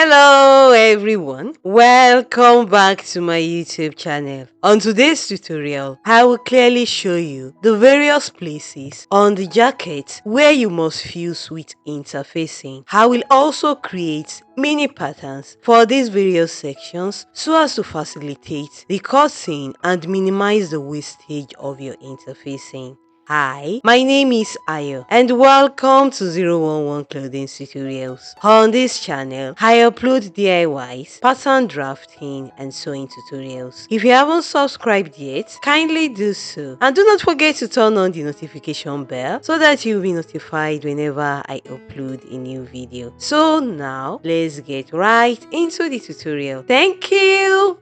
Hello everyone, welcome back to my YouTube channel. On today's tutorial, I will clearly show you the various places on the jacket where you must fuse with interfacing. I will also create mini patterns for these various sections so as to facilitate the cutting and minimize the wastage of your interfacing. Hi, my name is Ayo and welcome to 011 Clothing Tutorials. On this channel, I upload DIYs, pattern drafting and sewing tutorials. If you haven't subscribed yet, kindly do so. And do not forget to turn on the notification bell so that you'll be notified whenever I upload a new video. So now, let's get right into the tutorial. Thank you!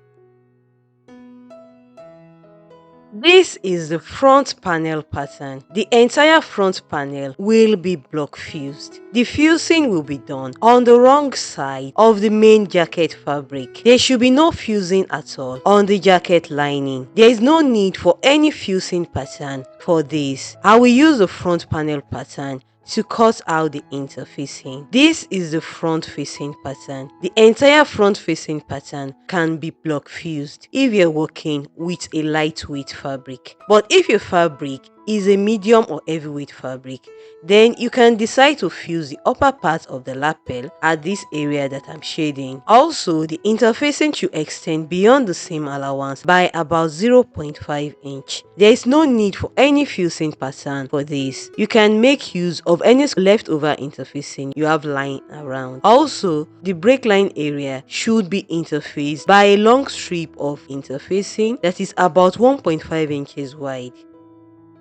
This is the front panel pattern. The entire front panel will be block fused. The fusing will be done on the wrong side of the main jacket fabric. There should be no fusing at all on the jacket lining. There is no need for any fusing pattern for this. I will use the front panel pattern to cut out the interfacing. This is the front facing pattern. The entire front facing pattern can be block fused if you're working with a lightweight fabric. But if your fabric is a medium or heavyweight fabric, then you can decide to fuse the upper part of the lapel at this area that I'm shading. Also, the interfacing should extend beyond the seam allowance by about 0.5 inch. There is no need for any fusing pattern for this. You can make use of any leftover interfacing you have lying around. Also, the break line area should be interfaced by a long strip of interfacing that is about 1.5 inches wide.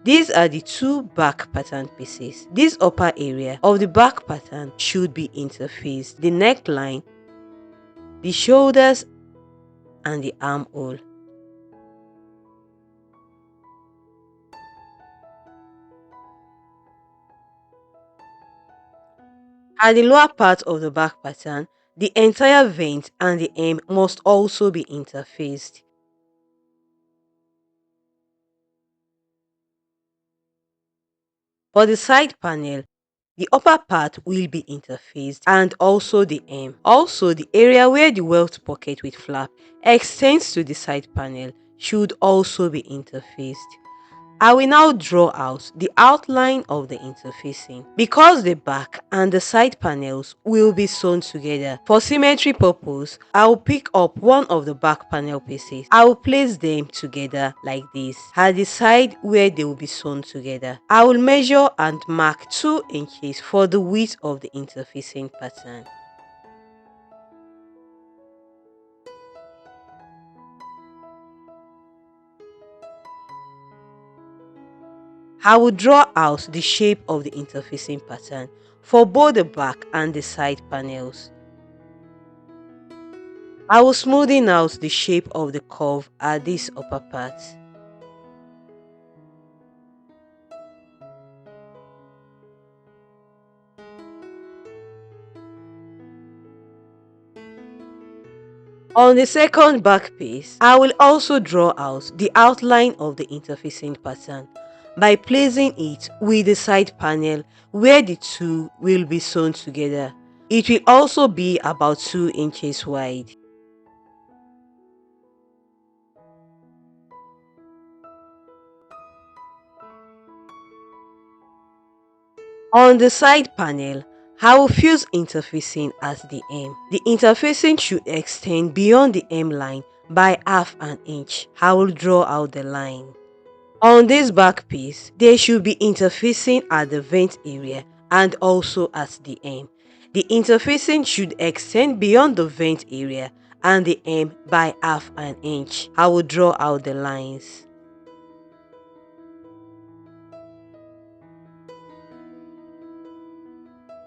These are the two back pattern pieces. This upper area of the back pattern should be interfaced. The neckline, the shoulders, and the armhole. At the lower part of the back pattern, the entire vent and the hem must also be interfaced. For the side panel, the upper part will be interfaced and also the hem. Also, the area where the welt pocket with flap extends to the side panel should also be interfaced. I will now draw out the outline of the interfacing. Because the back and the side panels will be sewn together, for symmetry purpose, I will pick up one of the back panel pieces. I will place them together like this at the side where they will be sewn together. I will measure and mark 2 inches for the width of the interfacing pattern. I will draw out the shape of the interfacing pattern for both the back and the side panels. I will smoothen out the shape of the curve at this upper part. On the second back piece, I will also draw out the outline of the interfacing pattern by placing it with the side panel where the two will be sewn together. It will also be about 2 inches wide. On the side panel, I will fuse interfacing at the hem. The interfacing should extend beyond the hem line by half an inch. I will draw out the line. On this back piece, there should be interfacing at the vent area and also at the hem. The interfacing should extend beyond the vent area and the hem by half an inch. I will draw out the lines.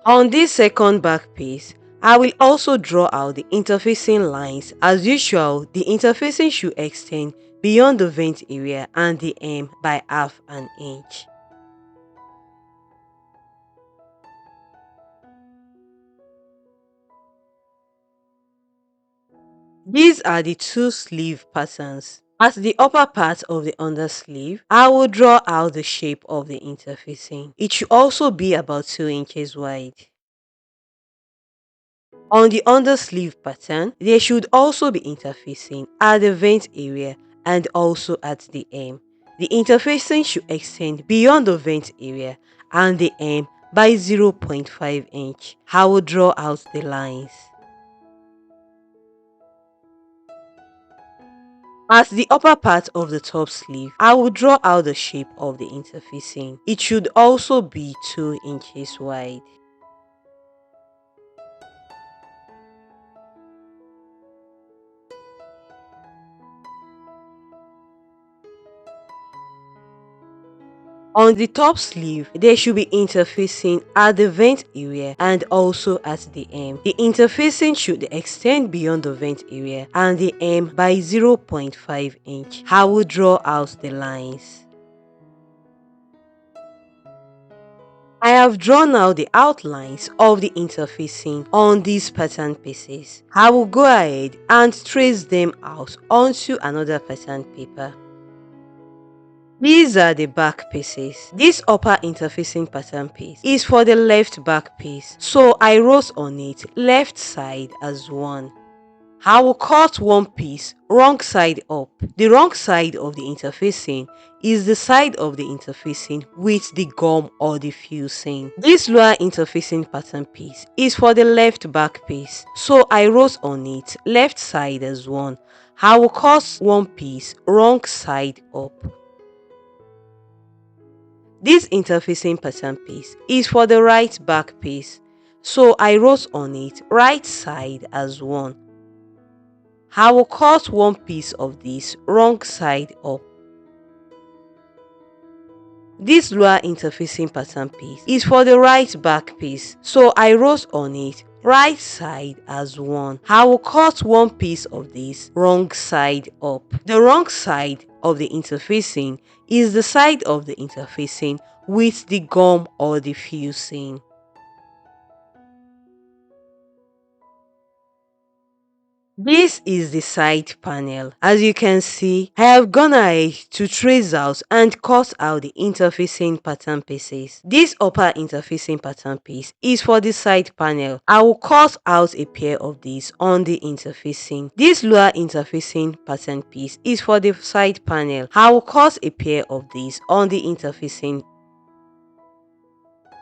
On this second back piece, I will also draw out the interfacing lines. As usual, the interfacing should extend beyond the vent area and the hem by half an inch. These are the two sleeve patterns. At the upper part of the undersleeve, I will draw out the shape of the interfacing. It should also be about 2 inches wide. On the undersleeve pattern, there should also be interfacing at the vent area and also at the hem. The interfacing should extend beyond the vent area and the hem by 0.5 inch. I will draw out the lines. At the upper part of the top sleeve, I will draw out the shape of the interfacing. It should also be 2 inches wide. On the top sleeve, there should be interfacing at the vent area and also at the hem. The interfacing should extend beyond the vent area and the hem by 0.5 inch. I will draw out the lines. I have drawn out the outlines of the interfacing on these pattern pieces. I will go ahead and trace them out onto another pattern paper. These are the back pieces. This upper interfacing pattern piece is for the left back piece, so I wrote on it left side as 1. I will cut one piece wrong side up. The wrong side of the interfacing is the side of the interfacing with the gum or the fusing. This lower interfacing pattern piece is for the left back piece, so I wrote on it left side as 1. I will cut one piece wrong side up. This interfacing pattern piece is for the right back piece, so I wrote on it right side as 1. I will cut one piece of this wrong side up. This lower interfacing pattern piece is for the right back piece, so I wrote on it right side as 1. I will cut one piece of this wrong side up. The wrong side of the interfacing is the side of the interfacing with the gum or the fusing. This is the side panel. As you can see, I have gone ahead to trace out and cut out the interfacing pattern pieces. This upper interfacing pattern piece is for the side panel. I will cut out a pair of these on the interfacing. This lower interfacing pattern piece is for the side panel. I will cut a pair of these on the interfacing.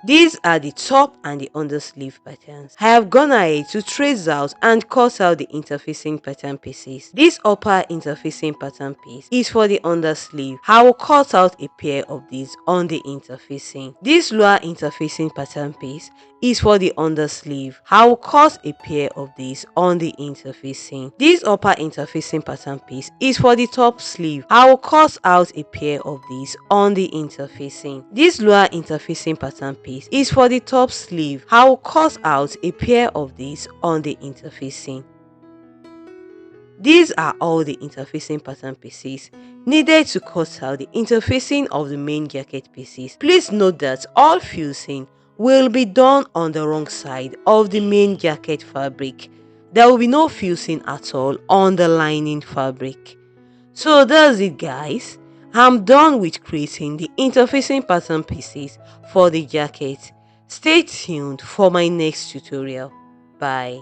These are the top and the undersleeve patterns. I have gone ahead to trace out and cut out the interfacing pattern pieces. This upper interfacing pattern piece is for the undersleeve. I will cut out a pair of these on the interfacing. This lower interfacing pattern piece is for the undersleeve. I will cut a pair of these on the interfacing. This upper interfacing pattern piece is for the top sleeve. I will cut out a pair of these on the interfacing. This lower interfacing pattern piece is for the top sleeve. I will cut out a pair of these on the interfacing. These are all the interfacing pattern pieces needed to cut out the interfacing of the main jacket pieces. Please note that all fusing will be done on the wrong side of the main jacket fabric. There will be no fusing at all on the lining fabric. So that's it, guys. I'm done with creating the interfacing pattern pieces for the jacket. Stay tuned for my next tutorial. Bye.